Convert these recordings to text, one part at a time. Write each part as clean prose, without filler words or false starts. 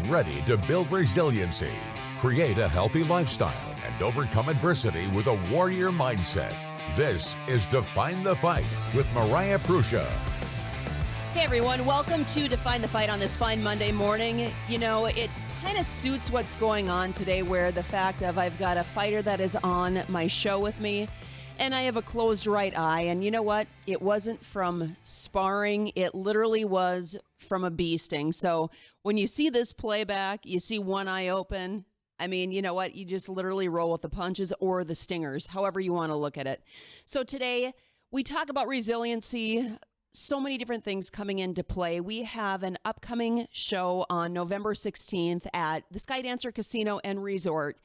ready to build resiliency, create a healthy lifestyle, and overcome adversity with a warrior mindset. This is Define the Fight with Mariah Prussia. Hey everyone, welcome to Define the Fight on this fine Monday morning. You know, it kind of suits what's going on today, where the fact of I've got a fighter that is on my show with me, and I have a closed right eye. And you know what? It wasn't from sparring. It literally was from a bee sting. So when you see this playback, you see one eye open. I mean, you know what? You just literally roll with the punches or the stingers, however you want to look at it. So today we talk about resiliency. So many different things coming into play. We have an upcoming show on November 16th at the Skydancer Casino and Resort.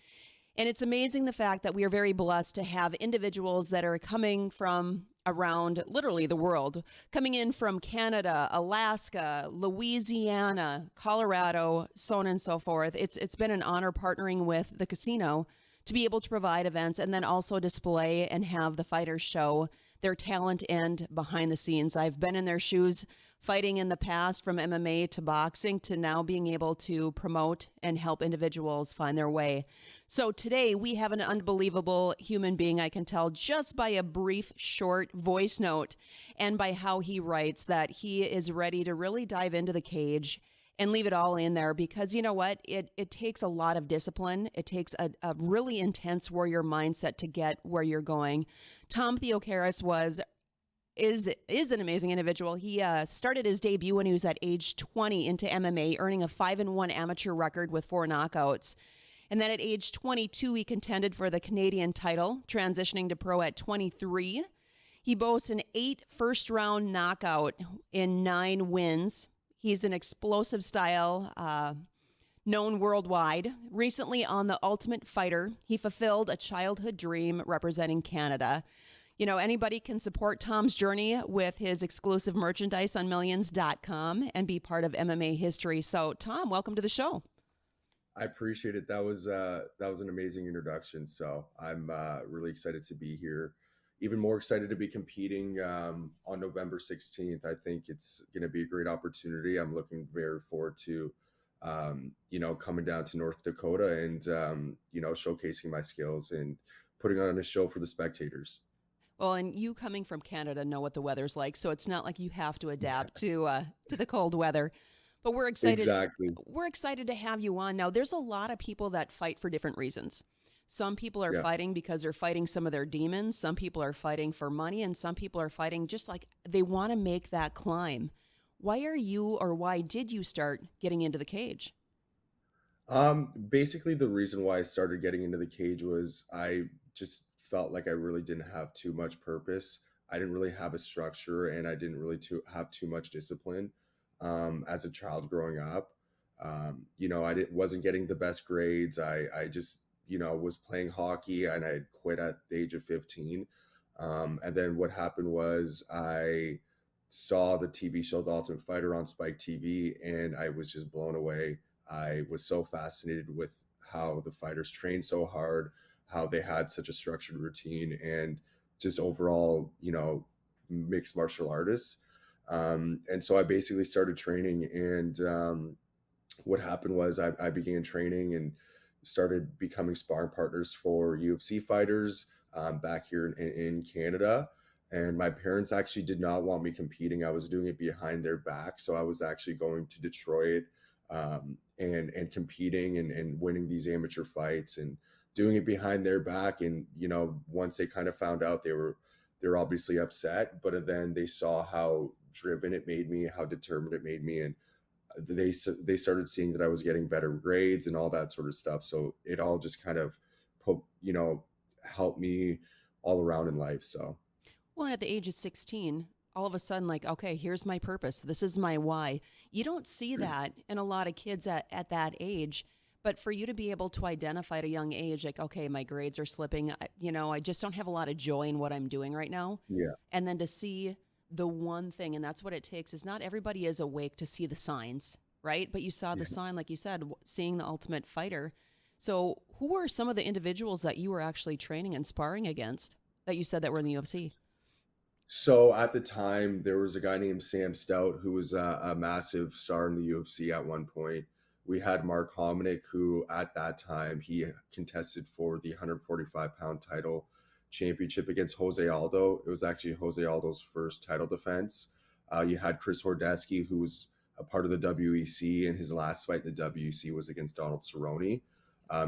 And it's amazing the fact that we are very blessed to have individuals that are coming from around literally the world, coming in from Canada, Alaska, Louisiana, Colorado, so on and so forth. It's been an honor partnering with the casino to be able to provide events and then also display and have the fighters show their talent and behind the scenes. I've been in their shoes fighting in the past, from MMA to boxing to now being able to promote and help individuals find their way. So today we have an unbelievable human being. I can tell just by a brief, short voice note and by how he writes that he is ready to really dive into the cage and leave it all in there, because you know what? It takes a lot of discipline. It takes a really intense warrior mindset to get where you're going. Tom Theocharis is an amazing individual. He started his debut when he was at age 20 into MMA, earning a 5-1 amateur record with 4 knockouts. And then at age 22, he contended for the Canadian title, transitioning to pro at 23. He boasts an 8 first-round knockout in 9 wins. He's an explosive style, known worldwide. Recently on The Ultimate Fighter, he fulfilled a childhood dream representing Canada. You know, anybody can support Tom's journey with his exclusive merchandise on millions.com and be part of MMA history. So, Tom, welcome to the show. I appreciate it. That was an amazing introduction. So I'm really excited to be here. Even more excited to be competing on November 16th. I think it's going to be a great opportunity. I'm looking very forward to, coming down to North Dakota and, showcasing my skills and putting on a show for the spectators. Well, and you coming from Canada know what the weather's like, so it's not like you have to adapt to the cold weather. But we're excited. Exactly. We're excited to have you on. Now, there's a lot of people that fight for different reasons. Some people are fighting because they're fighting some of their demons. Some people are fighting for money, and some people are fighting just like they want to make that climb. Why did you start getting into the cage? Basically, the reason why I started getting into the cage was I just felt like I really didn't have too much purpose. I didn't really have a structure, and I didn't really have too much discipline as a child growing up. I wasn't getting the best grades. I just was playing hockey, and I quit at the age of 15. And then what happened was I saw the TV show The Ultimate Fighter on Spike TV, and I was just blown away. I was so fascinated with how the fighters trained so hard, how they had such a structured routine, and just overall, mixed martial artists. And so I basically started training, and what happened was I began training and started becoming sparring partners for UFC fighters back here in Canada. And my parents actually did not want me competing. I was doing it behind their back. So I was actually going to Detroit and competing and winning these amateur fights and doing it behind their back. And, once they kind of found out, they're obviously upset, but then they saw how driven it made me, how determined it made me. And they started seeing that I was getting better grades and all that sort of stuff. So it all just kind of, helped me all around in life. So, well, at the age of 16, all of a sudden, like, okay, here's my purpose. This is my why. You don't see that in a lot of kids at that age. But for you to be able to identify at a young age, like, okay, my grades are slipping, I just don't have a lot of joy in what I'm doing right now. Yeah. And then to see the one thing, and that's what it takes, is not everybody is awake to see the signs, right? But you saw the sign, like you said, seeing The Ultimate Fighter. So who were some of the individuals that you were actually training and sparring against that you said that were in the UFC? So at the time, there was a guy named Sam Stout who was a massive star in the UFC at one point. We had Mark Hominick, who at that time he contested for the 145-pound title championship against Jose Aldo. It was actually Jose Aldo's first title defense. You had Chris Hordeski, who was a part of the WEC, and his last fight in the WEC was against Donald Cerrone.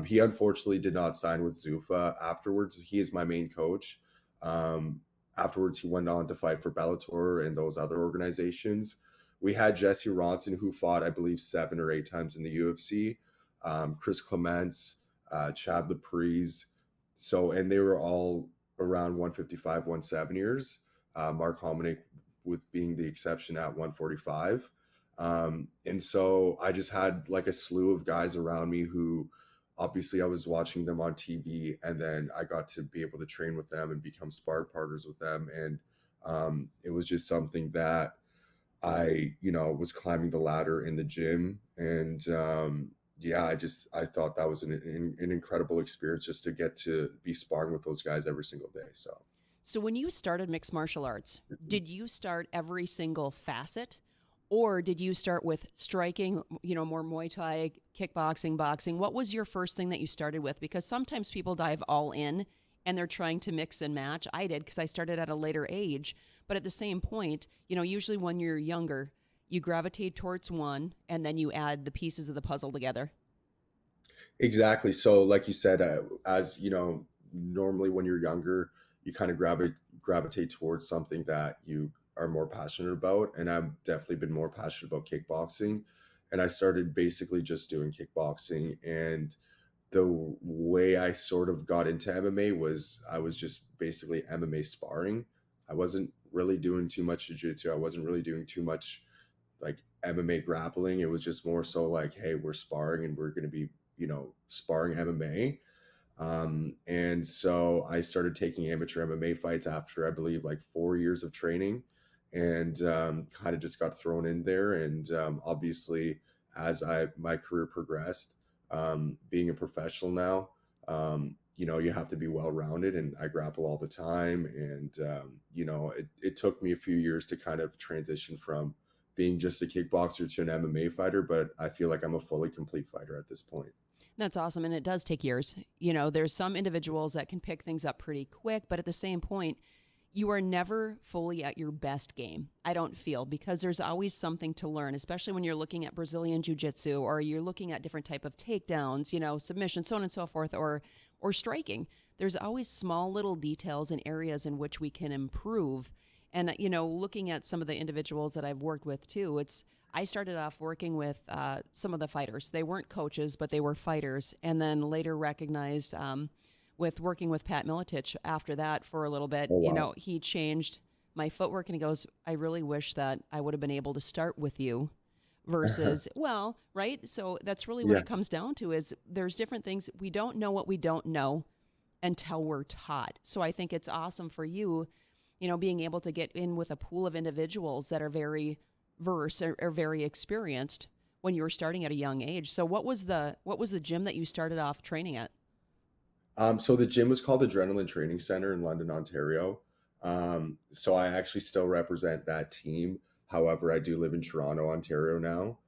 He unfortunately did not sign with Zuffa afterwards. He is my main coach. Afterwards, he went on to fight for Bellator and those other organizations. We had Jesse Ronson, who fought, I believe, 7 or 8 times in the UFC. Chris Clements, Chad Laprise. So, and they were all around 155, 170ers. Mark Hominick with being the exception at 145. And so I just had like a slew of guys around me who obviously I was watching them on TV, and then I got to be able to train with them and become sparring partners with them. And it was just something that I, was climbing the ladder in the gym. And I thought that was an incredible experience just to get to be sparring with those guys every single day. So when you started mixed martial arts, did you start every single facet? Or did you start with striking, more Muay Thai, kickboxing, boxing? What was your first thing that you started with? Because sometimes people dive all in and they're trying to mix and match. I did because I started at a later age. But at the same point, usually when you're younger, you gravitate towards one and then you add the pieces of the puzzle together. Exactly. So like you said, as normally when you're younger, you kind of gravitate towards something that you are more passionate about. And I've definitely been more passionate about kickboxing. And I started basically just doing kickboxing. And the way I sort of got into MMA was I was just basically MMA sparring. I wasn't really doing too much jiu-jitsu. I wasn't really doing too much like MMA grappling. It was just more so like, hey, we're sparring and we're going to be, sparring MMA. And so I started taking amateur MMA fights after, I believe, like 4 years of training, and kind of just got thrown in there. And obviously, as my career progressed, being a professional now, you have to be well-rounded, and I grapple all the time. And, it took me a few years to kind of transition from being just a kickboxer to an MMA fighter, but I feel like I'm a fully complete fighter at this point. That's awesome. And it does take years. There's some individuals that can pick things up pretty quick, but at the same point, you are never fully at your best game, I don't feel, because there's always something to learn, especially when you're looking at Brazilian Jiu-Jitsu or you're looking at different type of takedowns, submissions, so on and so forth, or striking. There's always small little details and areas in which we can improve. And, looking at some of the individuals that I've worked with too, I started off working with some of the fighters. They weren't coaches, but they were fighters. And then later recognized with working with Pat Miletich after that for a little bit, Oh, wow. he changed my footwork, and he goes, I really wish that I would have been able to start with you versus, well, right? So that's really what Yeah. it comes down to is there's different things. We don't know what we don't know until we're taught. So I think it's awesome for you, being able to get in with a pool of individuals that are very versed or very experienced when you were starting at a young age. So what was the gym that you started off training at? So the gym was called Adrenaline Training Center in London, Ontario. So I actually still represent that team. However, I do live in Toronto, Ontario now.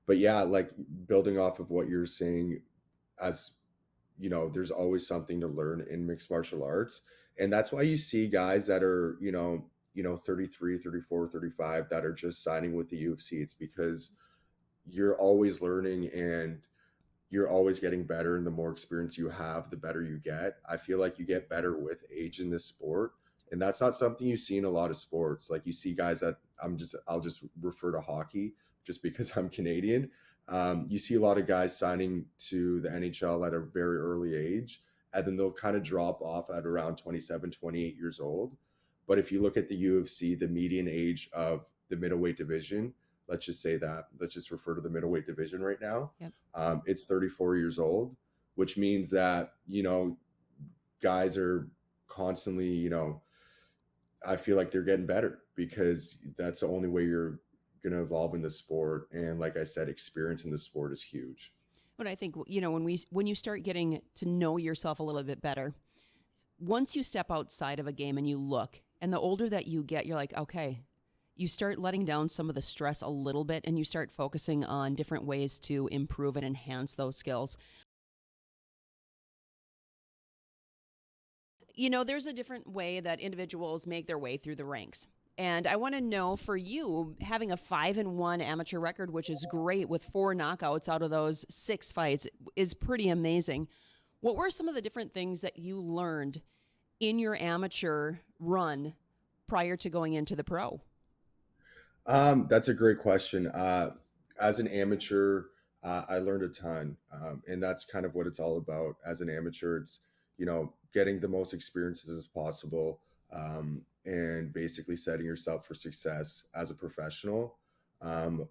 But yeah, like building off of what you're saying, as there's always something to learn in mixed martial arts. And that's why you see guys that are, 33, 34, 35 that are just signing with the UFC. It's because you're always learning and you're always getting better. And the more experience you have, the better you get. I feel like you get better with age in this sport. And that's not something you see in a lot of sports. Like you see guys that I'll just refer to hockey just because I'm Canadian. You see a lot of guys signing to the NHL at a very early age, and then they'll kind of drop off at around 27, 28 years old. But if you look at the UFC, the median age of the middleweight division, let's just refer to the middleweight division right now. Yep. It's 34 years old, which means that, guys are constantly, I feel like they're getting better because that's the only way you're going to evolve in the sport. And like I said, experience in the sport is huge. But I think, when you start getting to know yourself a little bit better, once you step outside of a game and you look, and the older that you get, you're like, okay, you start letting down some of the stress a little bit and you start focusing on different ways to improve and enhance those skills. You know, there's a different way that individuals make their way through the ranks. And I want to know, for you, having a 5-1 amateur record, which is great with 4 knockouts out of those 6 fights, is pretty amazing. What were some of the different things that you learned in your amateur run prior to going into the pro? That's a great question. As an amateur, I learned a ton, and that's kind of what it's all about. As an amateur, it's getting the most experiences as possible, and basically setting yourself for success as a professional. Um,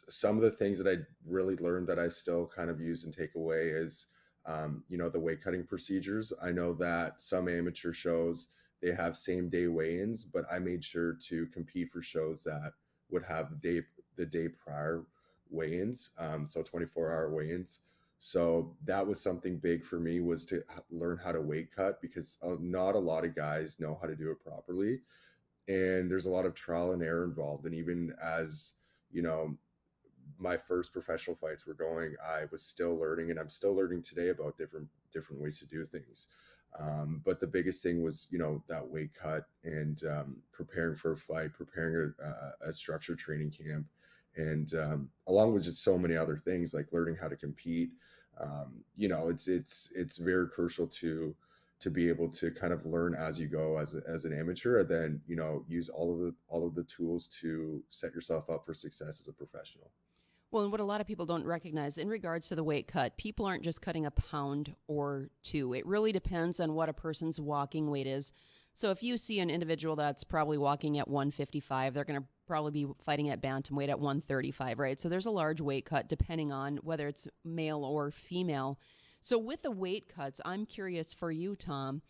some of the things that I really learned that I still kind of use and take away is, the weight cutting procedures. I know that some amateur shows, they have same day weigh-ins, but I made sure to compete for shows that would have the day prior weigh-ins, so 24-hour weigh-ins. So that was something big for me, was to learn how to weight cut, because not a lot of guys know how to do it properly, and there's a lot of trial and error involved. And even as you know my first professional fights were going, I was still learning, and I'm still learning today about different ways to do things. But the biggest thing was, that weight cut, and preparing for a fight, preparing a structured training camp, and along with just so many other things like learning how to compete. It's very crucial to be able to kind of learn as you go as an amateur, and then use all of the tools to set yourself up for success as a professional. Well, and what a lot of people don't recognize in regards to the weight cut, people aren't just cutting a pound or 2. It really depends on what a person's walking weight is. So if you see an individual that's probably walking at 155, they're going to probably be fighting at bantamweight at 135, right? So there's a large weight cut depending on whether it's male or female. So with the weight cuts, I'm curious for you, Tom,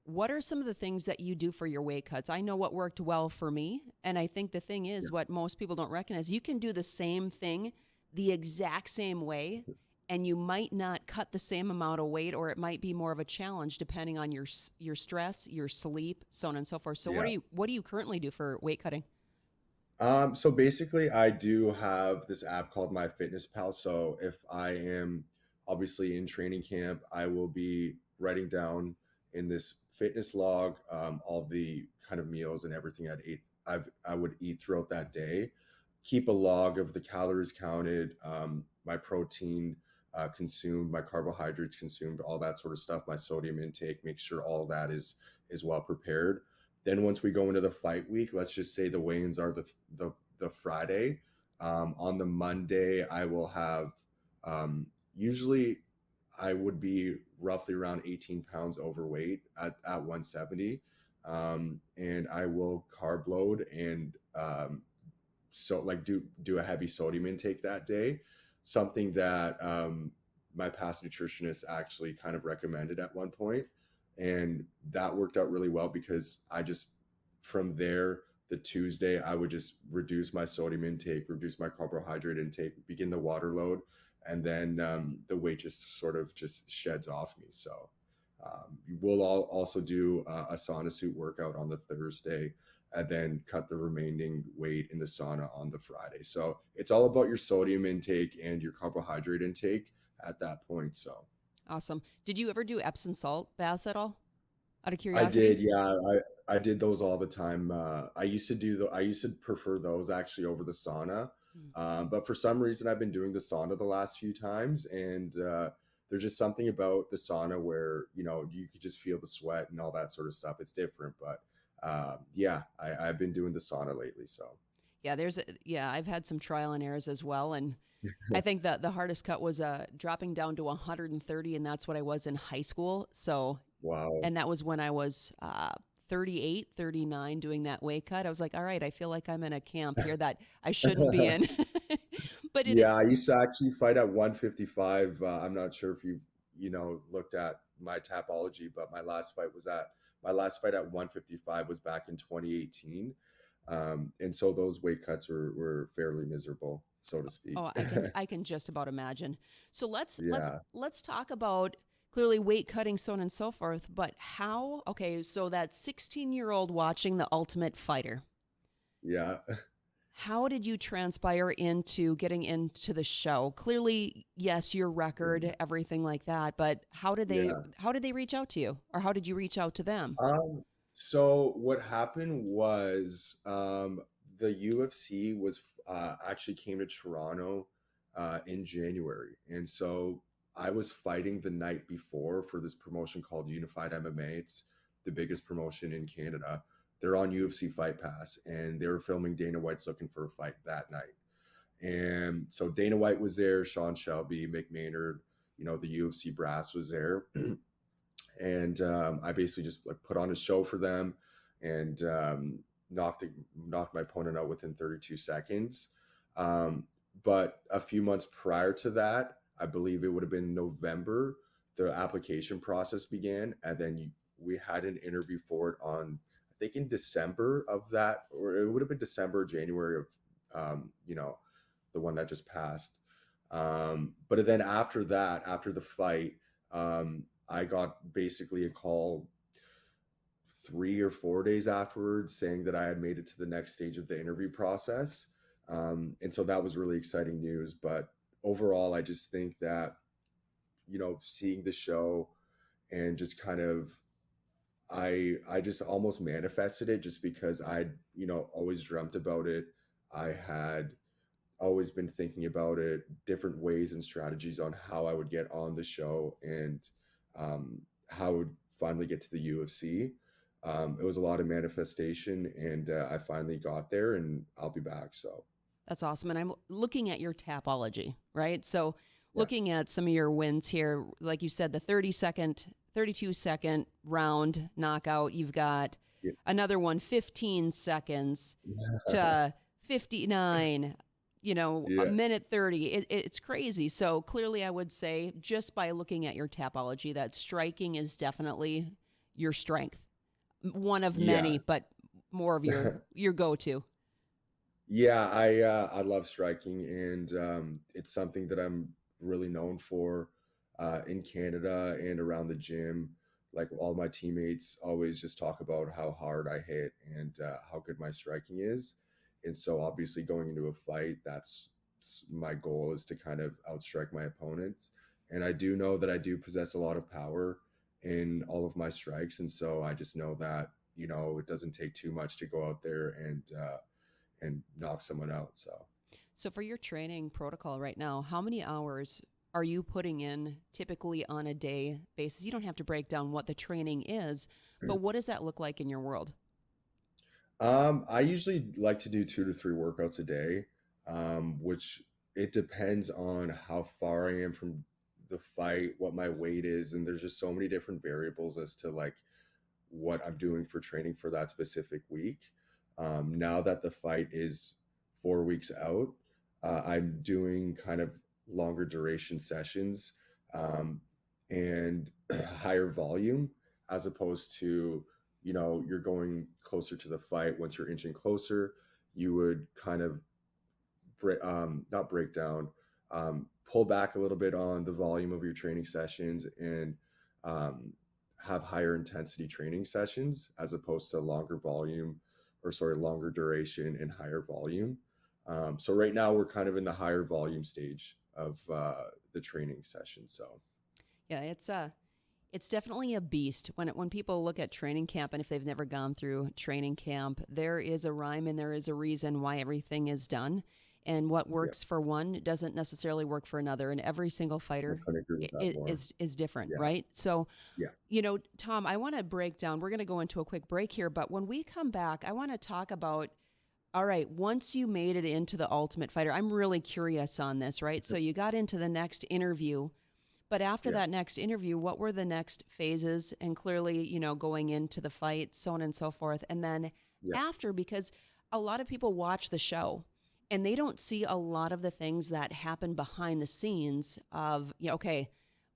what are some of the things that you do for your weight cuts? I know what worked well for me, and I think the thing is, what most people don't recognize, you can do the same thing the exact same way, and you might not cut the same amount of weight, or it might be more of a challenge depending on your stress, your sleep, so on and so forth. So what do you currently do for weight cutting? So basically, I do have this app called MyFitnessPal. So if I am obviously in training camp, I will be writing down in this fitness log all the kind of meals and everything I would eat throughout that day. Keep a log of the calories counted, my protein consumed, my carbohydrates consumed, all that sort of stuff, my sodium intake. Make sure all that is well prepared. Then once we go into the fight week, let's just say the weigh-ins are the Friday. On the Monday, I will have, usually I would be roughly around 18 pounds overweight at 170. And I will carb load, and so like do a heavy sodium intake that day, something that my past nutritionist actually kind of recommended at one point. And that worked out really well, because I just, from there, the Tuesday, I would just reduce my sodium intake, reduce my carbohydrate intake, begin the water load, and then the weight just sort of just sheds off me. So we'll also do a sauna suit workout on the Thursday, and then cut the remaining weight in the sauna on the Friday. So it's all about your sodium intake and your carbohydrate intake at that point. So Awesome. Did you ever do Epsom salt baths at all, out of I curiosity? did, yeah. I did those all the time. I used to prefer those actually over the sauna. Mm. But for some reason, I've been doing the sauna the last few times, and there's just something about the sauna where you could just feel the sweat and all that sort of stuff. It's different, but I've been doing the sauna lately. So Yeah, I've had some trial and errors as well, and I think that the hardest cut was dropping down to 130, and that's what I was in high school. So, wow, and that was when I was 38, 39, doing that weight cut. I was like, all right, I feel like I'm in a camp here that I shouldn't be in. But yeah. I used to actually fight at 155. I'm not sure if you looked at my Tapology, but my last fight at 155 was back in 2018. And so those weight cuts were fairly miserable, so to speak. oh, I can just about imagine. So Yeah. let's talk about clearly weight cutting, so on and so forth. But how? Okay, so that 16-year-old watching The Ultimate Fighter, Yeah. How did you transpire into getting into the show? Clearly, yes, your record, everything like that, but Yeah. how did they reach out to you, or how did you reach out to them? So what happened was the UFC was actually came to Toronto in January, and so I was fighting the night before for this promotion called Unified MMA. It's the biggest promotion in Canada. They're on UFC Fight Pass, and they were filming Dana White's Looking for a Fight that night. And so Dana White was there, Sean Shelby, Mick Maynard, the UFC brass was there. And I basically just like put on a show for them and knocked my opponent out within 32 seconds. Um, but a few months prior to that, I believe it would have been November, the application process began, and then we had an interview for it on, I think, in December of that, or it would have been December, January of, the one that just passed. But then after that, after the fight, I got basically a call 3 or 4 days afterwards saying that I had made it to the next stage of the interview process. And so that was really exciting news. But overall, I just think that, seeing the show and just kind of, I just almost manifested it just because I'd, always dreamt about it. I had always been thinking about it, different ways and strategies on how I would get on the show and how I would finally get to the UFC. It was a lot of manifestation, and I finally got there, and I'll be back. So That's awesome. And I'm looking at your tapology, right? So yeah, looking at some of your wins here, like you said, the 32-second round knockout, you've got yeah, another one, 15 seconds to 59, a yeah, minute 30. It's crazy. So clearly I would say just by looking at your tapology, that striking is definitely your strength. One of yeah. many, but more of your go-to. Yeah, I love striking, and it's something that I'm really known for in Canada and around the gym. Like all my teammates always just talk about how hard I hit and how good my striking is. And so obviously going into a fight, that's my goal is to kind of outstrike my opponents. And I do know that I do possess a lot of power in all of my strikes. And so I just know that, it doesn't take too much to go out there and knock someone out. So for your training protocol right now, how many hours are you putting in typically on a day basis? You don't have to break down what the training is, but what does that look like in your world? I usually like to do 2 to 3 workouts a day, which it depends on how far I am from the fight, what my weight is, and there's just so many different variables as to like what I'm doing for training for that specific week. Now that the fight is 4 weeks out, I'm doing kind of longer duration sessions um, and higher volume as opposed to, you're going closer to the fight. Once you're inching closer, you would kind of not break down, pull back a little bit on the volume of your training sessions and um, have higher intensity training sessions as opposed to longer volume or sorry, longer duration and higher volume. So right now we're kind of in the higher volume stage of the training session. So Yeah, it's definitely a beast when people look at training camp, and if they've never gone through training camp, there is a rhyme and there is a reason why everything is done. And what yeah, works for one doesn't necessarily work for another. And every single I fighter couldn't agree with that more. is different, Yeah, right? So, yeah, Tom, I want to break down. We're going to go into a quick break here, but when we come back, I want to talk about. All right, once you made it into the Ultimate Fighter, I'm really curious on this, right? So you got into the next interview. But after yeah, that next interview, what were the next phases? And clearly, going into the fight, so on and so forth. And then yeah, after, because a lot of people watch the show and they don't see a lot of the things that happen behind the scenes of, okay,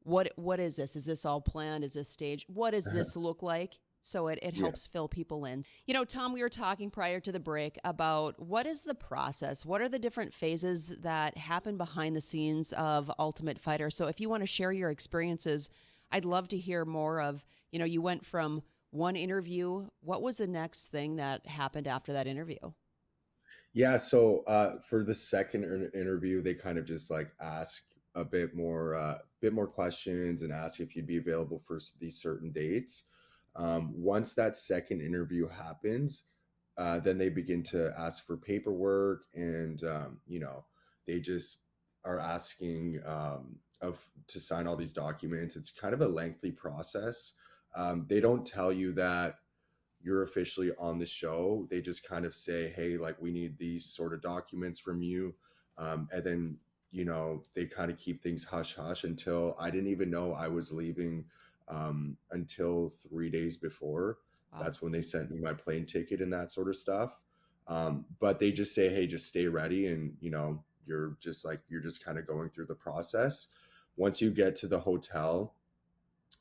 what is this? Is this all planned? Is this staged? What does this look like? So it yeah. helps fill people in. Tom, we were talking prior to the break about what is the process? What are the different phases that happen behind the scenes of Ultimate Fighter? So if you want to share your experiences, I'd love to hear more of, you went from one interview. What was the next thing that happened after that interview? Yeah, so for the second interview, they kind of just like ask a bit more questions and ask if you'd be available for these certain dates. Once that second interview happens, then they begin to ask for paperwork, and they just are asking of to sign all these documents. It's kind of a lengthy process. They don't tell you that you're officially on the show. They just kind of say, hey, like, we need these sort of documents from you. And then, they kind of keep things hush hush until I didn't even know I was leaving until 3 days before. Wow. That's when they sent me my plane ticket and that sort of stuff. But they just say, hey, just stay ready. And, you're just kind of going through the process. Once you get to the hotel,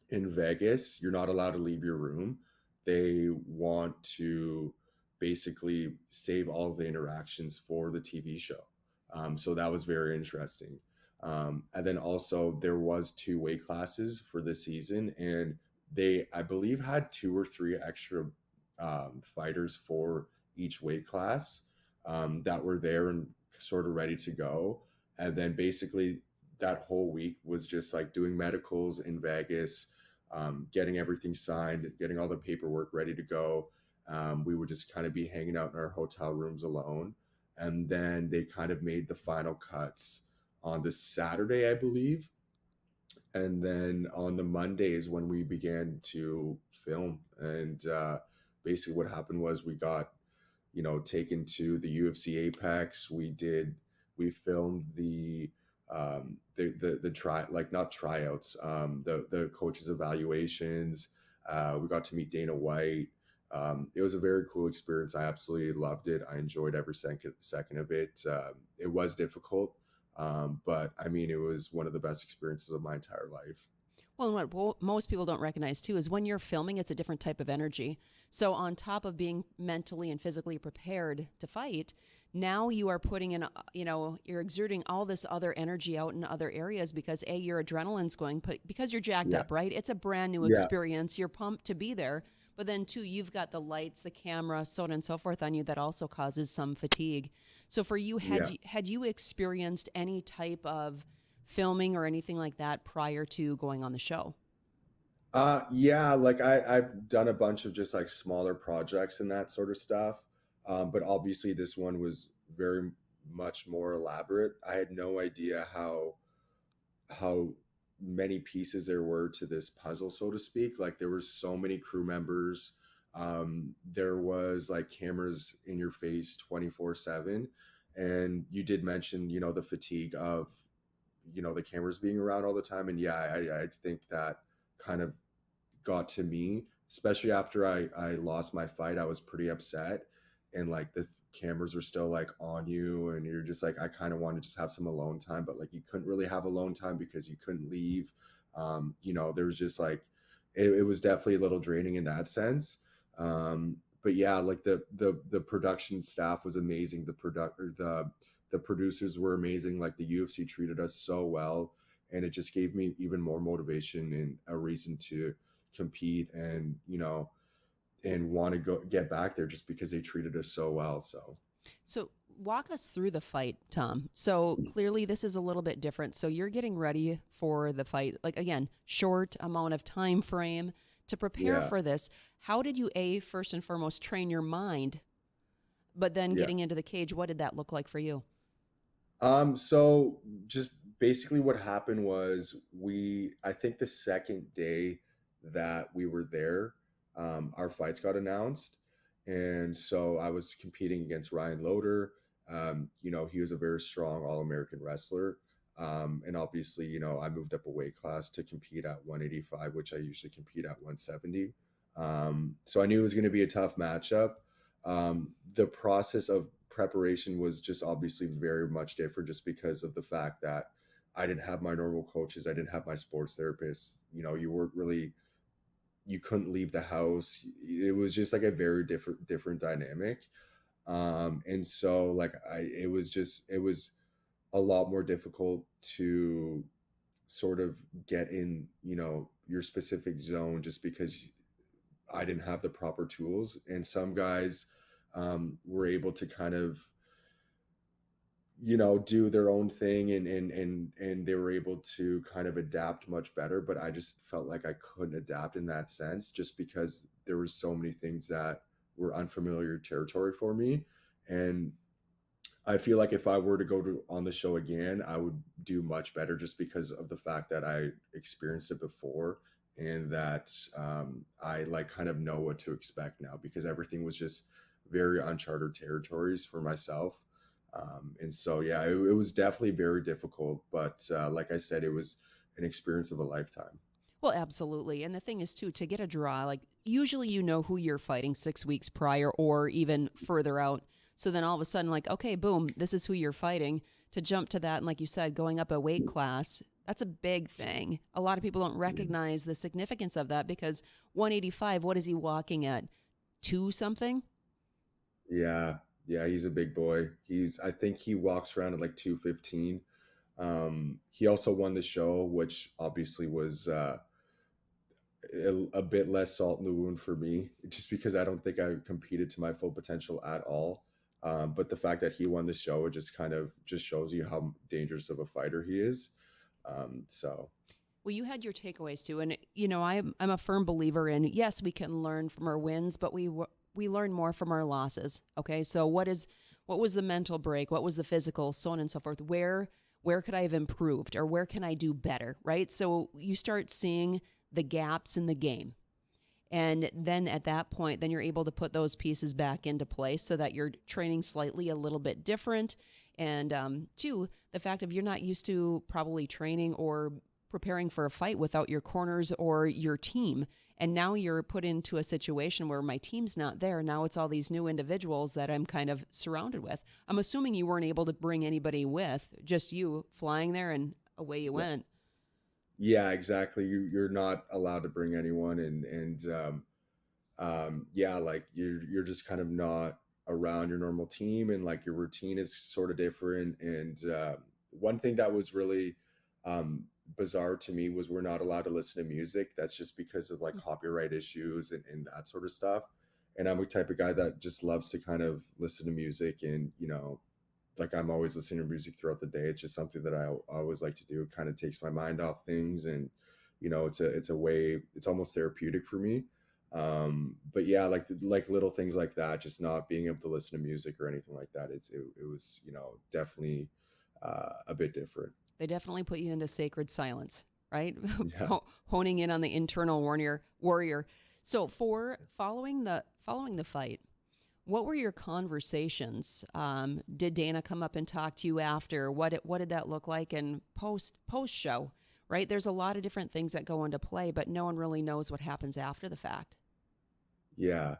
in Vegas, you're not allowed to leave your room. They want to basically save all of the interactions for the TV show. So that was very interesting. And then also there was two weight classes for this season, and they, I believe, had two or three extra fighters for each weight class that were there and sort of ready to go. And then basically that whole week was just like doing medicals in Vegas, getting everything signed, getting all the paperwork ready to go. We would just kind of be hanging out in our hotel rooms alone. And then they kind of made the final cuts on the Saturday, I believe. And then on the Mondays when we began to film. And basically what happened was we got, taken to the UFC Apex. We filmed the try, like, not tryouts, the coaches evaluations. We got to meet Dana White. It was a very cool experience. I absolutely loved it. I enjoyed every second of it. It was difficult, but I mean, it was one of the best experiences of my entire life. Well, and what most people don't recognize too is when you're filming, it's a different type of energy. So, on top of being mentally and physically prepared to fight, now you are putting in, you're exerting all this other energy out in other areas because A, your adrenaline's going, but because you're jacked Yeah, up, right? It's a brand new yeah, experience. You're pumped to be there. But then, too, you've got the lights, the camera, so on and so forth on you that also causes some fatigue. So, for you, yeah. had you experienced any type of filming or anything like that prior to going on the show? Yeah, like I've done a bunch of just like smaller projects and that sort of stuff. But obviously this one was very much more elaborate. I had no idea how many pieces there were to this puzzle, so to speak. Like, there were so many crew members. There was like cameras in your face 24/7. And you did mention, the fatigue of, the cameras being around all the time. And yeah, I think that kind of got to me, especially after I lost my fight. I was pretty upset, and like the cameras were still like on you, and you're just like, I kind of want to just have some alone time, but like you couldn't really have alone time because you couldn't leave. There was just like, it was definitely a little draining in that sense. But yeah, like the production staff was amazing. The producers were amazing. Like, the UFC treated us so well, and it just gave me even more motivation and a reason to compete, and and want to go get back there just because they treated us so well. So So walk us through the fight, Tom. So clearly this is a little bit different. So you're getting ready for the fight. Like, again, short amount of time frame to prepare yeah, for this. How did you first and foremost train your mind, but then yeah. getting into the cage, what did that look like for you? So just basically what happened was, I think the second day that we were there, our fights got announced. And so I was competing against Ryan Loader. He was a very strong All-American wrestler. And obviously, I moved up a weight class to compete at 185, which I usually compete at 170. So I knew it was going to be a tough matchup. The process of preparation was just obviously very much different, just because of the fact that I didn't have my normal coaches. I didn't have my sports therapist. You weren't really, you couldn't leave the house. It was just like a very different dynamic. And so like it was a lot more difficult to sort of get in, your specific zone, just because I didn't have the proper tools. And some guys were able to kind of do their own thing, and they were able to kind of adapt much better. But I just felt like I couldn't adapt in that sense, just because there were so many things that were unfamiliar territory for me. And I feel like if I were to go to on the show again, I would do much better, just because of the fact that I experienced it before, and that I like kind of know what to expect now, because everything was just very uncharted territories for myself. And so, yeah, it was definitely very difficult. But like I said, it was an experience of a lifetime. Well, absolutely. And the thing is, too, to get a draw, like usually you know who you're fighting 6 weeks prior or even further out. So then all of a sudden, like, okay, boom, this is who you're fighting. To jump to that, and like you said, going up a weight class, that's a big thing. A lot of people don't recognize the significance of that because 185, what is he walking at? Two something? Yeah, yeah, he's a big boy. I think he walks around at like 215. He also won the show, which obviously was a bit less salt in the wound for me, just because I don't think I competed to my full potential at all. But the fact that he won the show, it just kind of just shows you how dangerous of a fighter he is. So Well, you had your takeaways too, and I'm a firm believer in yes, we can learn from our wins, but we learn more from our losses. Okay, so what was the mental break? What was the physical? So on and so forth. Where could I have improved, or where can I do better? Right. So you start seeing the gaps in the game, and then at that point, then you're able to put those pieces back into place so that you're training slightly a little bit different. And two, the fact of you're not used to probably training or preparing for a fight without your corners or your team. And now you're put into a situation where my team's not there. Now it's all these new individuals that I'm kind of surrounded with. I'm assuming you weren't able to bring anybody with, just you flying there and away you yeah, went. yeah, exactly. You're not allowed to bring anyone, and yeah, like you're just kind of not around your normal team, and like your routine is sort of different. And one thing that was really um bizarre to me was we're not allowed to listen to music. That's just because of like copyright issues and that sort of stuff. And I'm a type of guy that just loves to kind of listen to music, and like I'm always listening to music throughout the day. It's just something that I always like to do. It kind of takes my mind off things, and it's a way. It's almost therapeutic for me. But yeah, like little things like that, just not being able to listen to music or anything like that. It was definitely a bit different. They definitely put you into sacred silence, right? Yeah. Honing in on the internal warrior. So for following the fight, what were your conversations? Did Dana come up and talk to you after? What did that look like? And post show, right? There's a lot of different things that go into play, but no one really knows what happens after the fact. Yeah.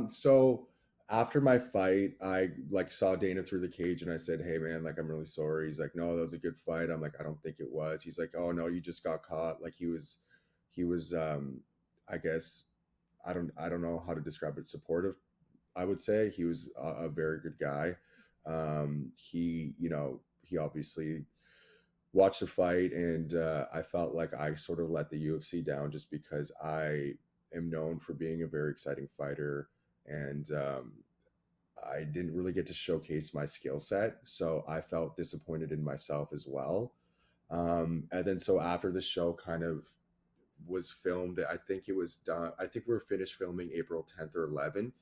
So after my fight, I like saw Dana through the cage, and I said, "Hey man, like I'm really sorry." He's like, "No, that was a good fight." I'm like, "I don't think it was." He's like, "Oh no, you just got caught." Like he was I guess I don't know how to describe it, supportive, I would say. He was a very good guy. He obviously watched the fight, and I felt like I sort of let the UFC down, just because I am known for being a very exciting fighter, and I didn't really get to showcase my skill set. So I felt disappointed in myself as well. And then so after the show kind of was filmed, I think it was done. I think we were finished filming April 10th or 11th,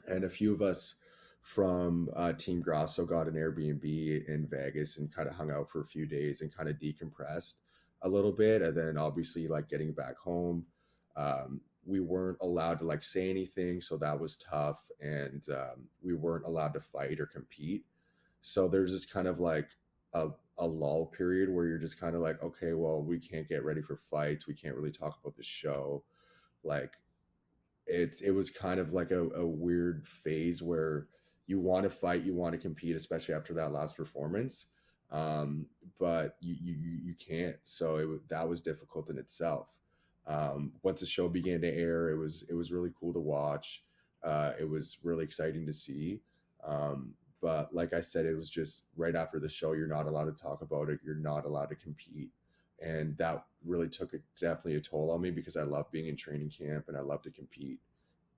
and a few of us from Team Grasso got an Airbnb in Vegas and kind of hung out for a few days and kind of decompressed a little bit. And then obviously, like getting back home, we weren't allowed to like say anything, so that was tough. And we weren't allowed to fight or compete. So there's this kind of like a, a lull period where you're just kind of like, okay, well, we can't get ready for fights. We can't really talk about the show. Like it was kind of like a weird phase where you want to fight, you want to compete, especially after that last performance, um, but you can't. So that was difficult in itself. Once the show began to air, it was really cool to watch. It was really exciting to see. But like I said, it was just right after the show. You're not allowed to talk about it. You're not allowed to compete, and that really took definitely a toll on me, because I love being in training camp and I love to compete.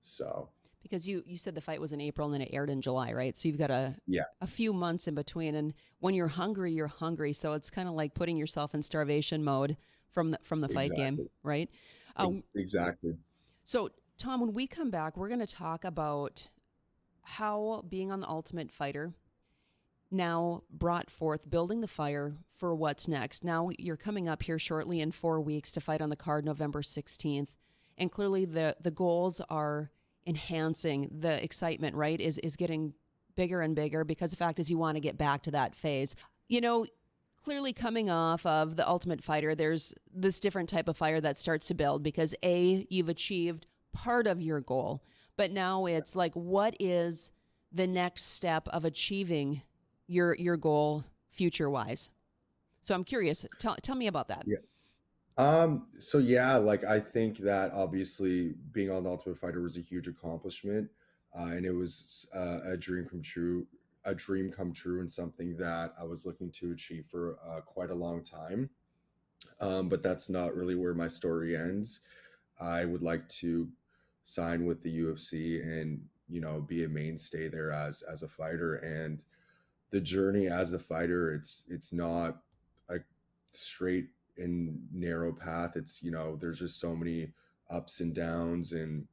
So Because you said the fight was in April and then it aired in July, right? So you've got Yeah, a few months in between, and when you're hungry, you're hungry. So it's kind of like putting yourself in starvation mode from the fight game, exactly. right? Uh, Exactly. so Tom, when we come back, we're going to talk about how being on the Ultimate Fighter now brought forth building the fire for what's next. Now you're coming up here shortly in 4 weeks to fight on the card November 16th. And clearly the goals are enhancing the excitement, right? Is getting bigger and bigger because the fact is you want to get back to that phase. You know, clearly coming off of the Ultimate Fighter, there's this different type of fire that starts to build because you've achieved part of your goal, but now it's like, what is the next step of achieving your goal future wise? So I'm curious. Tell me about that. Yeah. So yeah, like I think that obviously being on the Ultimate Fighter was a huge accomplishment, and it was a dream come true, and something that I was looking to achieve for quite a long time. But that's not really where my story ends. I would like to sign with the UFC and be a mainstay there as a fighter. And the journey as a fighter, it's not a straight and narrow path. It's there's just so many ups and downs, and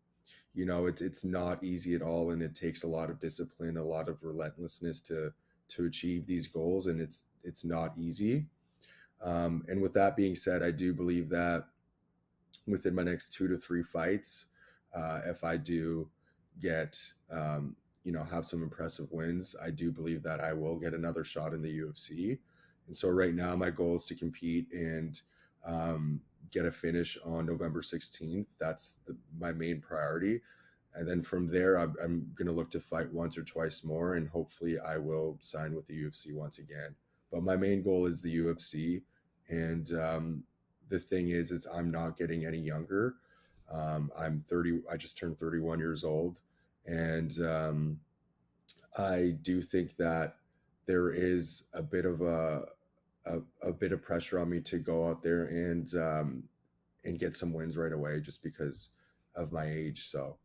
it's not easy at all, and it takes a lot of discipline, a lot of relentlessness to achieve these goals, and it's not easy. And with that being said, I do believe that within my next 2 to 3 fights, if I do get have some impressive wins, I do believe that I will get another shot in the UFC. And so right now my goal is to compete and get a finish on November 16th. That's my main priority. And then from there, I'm going to look to fight once or twice more, and hopefully I will sign with the UFC once again. But my main goal is the UFC. And the thing is I'm not getting any younger. I'm 30. I just turned 31 years old. And I do think that there is a bit of a bit of pressure on me to go out there and get some wins right away just because of my age. So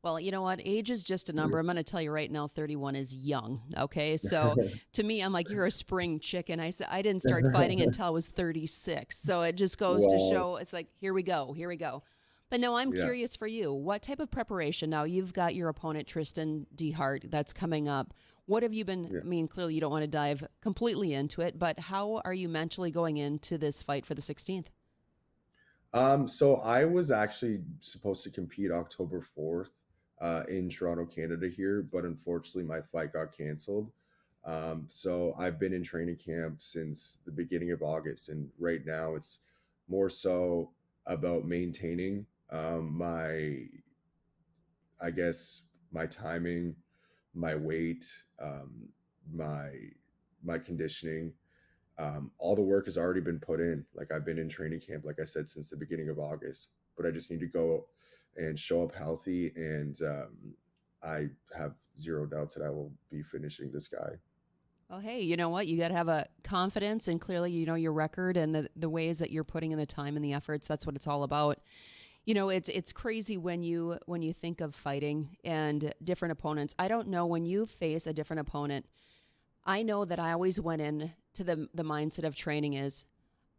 Well, you know what? Age is just a number. I'm going to tell you right now, 31 is young. Okay. So to me, I'm like, you're a spring chicken. I said, I didn't start fighting until I was 36. So it just goes to well, show it's like, here we go. Here we go. But no, I'm yeah. curious for you. What type of preparation? Now, you've got your opponent, Tristan DeHart, that's coming up. What have you been? Yeah. I mean, clearly you don't want to dive completely into it, but how are you mentally going into this fight for the 16th? So I was actually supposed to compete October 4th in Toronto, Canada here, but unfortunately my fight got canceled. So I've been in training camp since the beginning of August, and right now it's more so about maintaining I guess, my timing, my weight, my conditioning. All the work has already been put in. Like I've been in training camp, like I said, since the beginning of August, but I just need to go and show up healthy. And I have zero doubts that I will be finishing this guy. Well, hey, you know what? You got to have a confidence, and clearly, you know, your record and the ways that you're putting in the time and the efforts. That's what it's all about. You know, it's crazy when you think of fighting and different opponents. I don't know, when you face a different opponent, I know that I always went in to the mindset of training is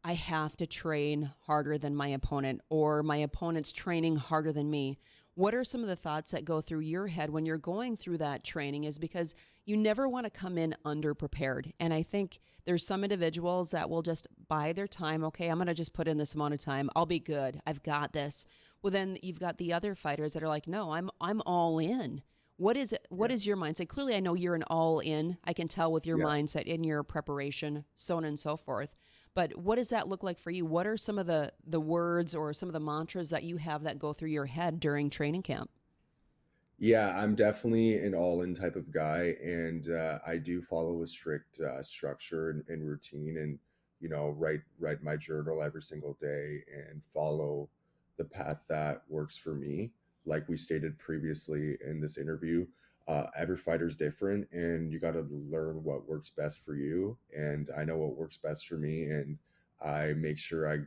I have to train harder than my opponent, or my opponent's training harder than me. What are some of the thoughts that go through your head when you're going through that training? Is because you never want to come in underprepared. And I think there's some individuals that will just buy their time. Okay, I'm going to just put in this amount of time. I'll be good. I've got this. Well, then you've got the other fighters that are like, no, I'm all in. What is it? What Yeah. is your mindset? Clearly, I know you're an all in. I can tell with your Yeah. mindset in your preparation, so on and so forth. But what does that look like for you? What are some of the words or some of the mantras that you have that go through your head during training camp? Yeah, I'm definitely an all-in type of guy, and I do follow a strict structure and routine, and write my journal every single day and follow the path that works for me. Like we stated previously in this interview, every fighter's different, and you got to learn what works best for you. And I know what works best for me, and I make sure I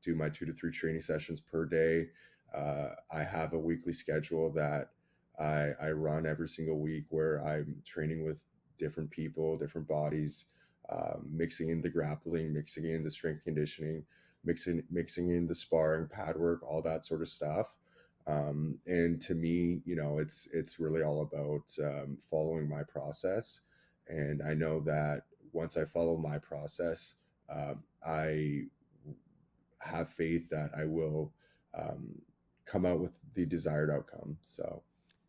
do my 2 to 3 training sessions per day. I have a weekly schedule that I run every single week where I'm training with different people, different bodies, mixing in the grappling, mixing in the strength conditioning, mixing in the sparring, pad work, all that sort of stuff. And to me, it's really all about following my process. And I know that once I follow my process, I have faith that I will um, come out with the desired outcome. So,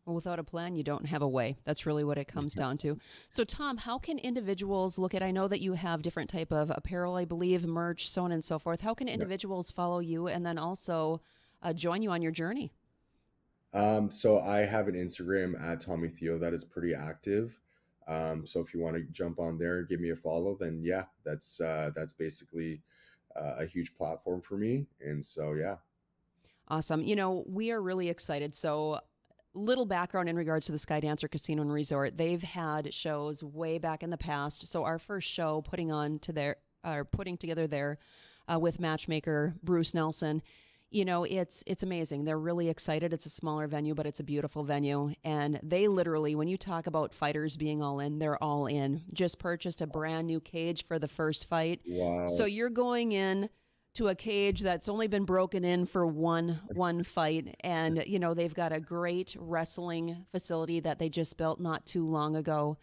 Well, without a plan, you don't have a way. That's really what it comes down to. So, Tom, how can individuals look at, I know that you have different type of apparel, I believe, merch, so on and so forth. How can yeah. individuals follow you and then also join you on your journey? So I have an Instagram at Tommy Theo that is pretty active. So if you want to jump on there, give me a follow, then yeah, that's basically a huge platform for me. And so yeah. Awesome. We are really excited. So, little background in regards to the Sky Dancer Casino and Resort. They've had shows way back in the past. So, our first show putting together there with matchmaker Bruce Nelson. It's amazing. They're really excited. It's a smaller venue, but it's a beautiful venue. And they literally, when you talk about fighters being all in, they're all in. Just purchased a brand new cage for the first fight. Wow. So you're going in to a cage that's only been broken in for one fight. And, they've got a great wrestling facility that they just built not too long ago.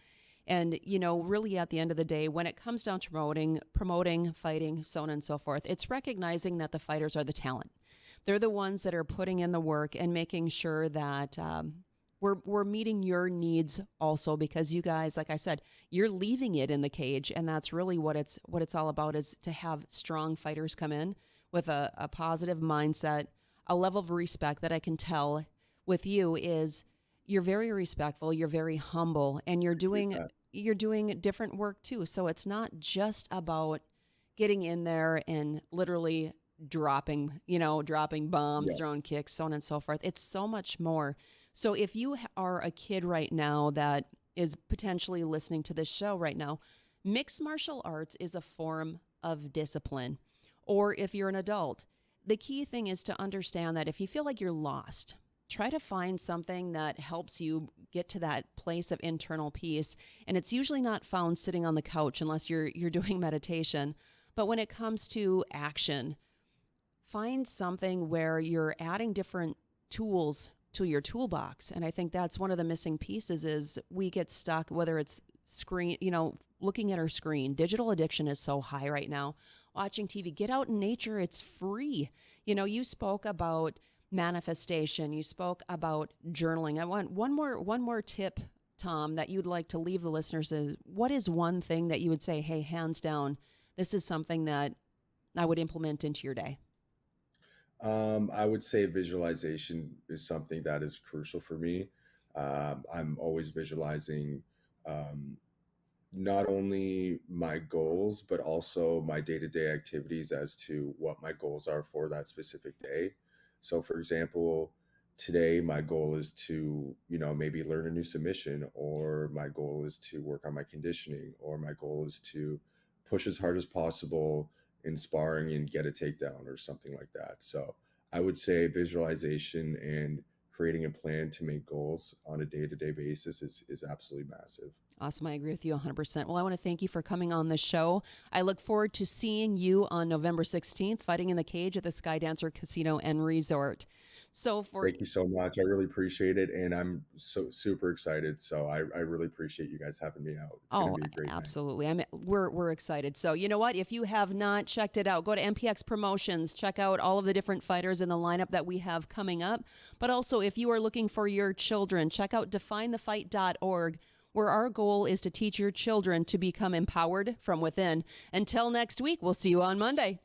And, really at the end of the day, when it comes down to promoting, fighting, so on and so forth, it's recognizing that the fighters are the talent. They're the ones that are putting in the work and making sure that we're meeting your needs also, because you guys, like I said, you're leaving it in the cage, and that's really what it's all about, is to have strong fighters come in with a positive mindset, a level of respect that I can tell with you is you're very respectful, you're very humble, and you're doing different work too. So it's not just about getting in there and literally dropping bombs, Yeah. throwing kicks, so on and so forth. It's so much more. So if you are a kid right now that is potentially listening to this show right now, mixed martial arts is a form of discipline. Or if you're an adult, the key thing is to understand that if you feel like you're lost, try to find something that helps you get to that place of internal peace. And it's usually not found sitting on the couch unless you're doing meditation. But when it comes to action, find something where you're adding different tools to your toolbox. And I think that's one of the missing pieces is we get stuck, whether it's screen, looking at our screen. Digital addiction is so high right now. Watching TV, get out in nature. It's free. You spoke about manifestation. You spoke about journaling. I want one more tip, Tom, that you'd like to leave the listeners is, what is one thing that you would say, hey, hands down, this is something that I would implement into your day? I would say visualization is something that is crucial for me. I'm always visualizing um, not only my goals, but also my day-to-day activities as to what my goals are for that specific day. So, for example, today my goal is to, maybe learn a new submission, or my goal is to work on my conditioning, or my goal is to push as hard as possible in sparring and get a takedown or something like that. So I would say visualization and creating a plan to make goals on a day-to-day basis is absolutely massive. Awesome. I agree with you 100%. Well, I want to thank you for coming on the show. I look forward to seeing you on November 16th, fighting in the cage at the Sky Dancer Casino and Resort. Thank you so much. I really appreciate it. And I'm so super excited. So I really appreciate you guys having me out. It's going to be a great night. Absolutely. We're excited. So you know what? If you have not checked it out, go to MPX Promotions, check out all of the different fighters in the lineup that we have coming up. But also, if you are looking for your children, check out definethefight.org, where our goal is to teach your children to become empowered from within. Until next week, we'll see you on Monday.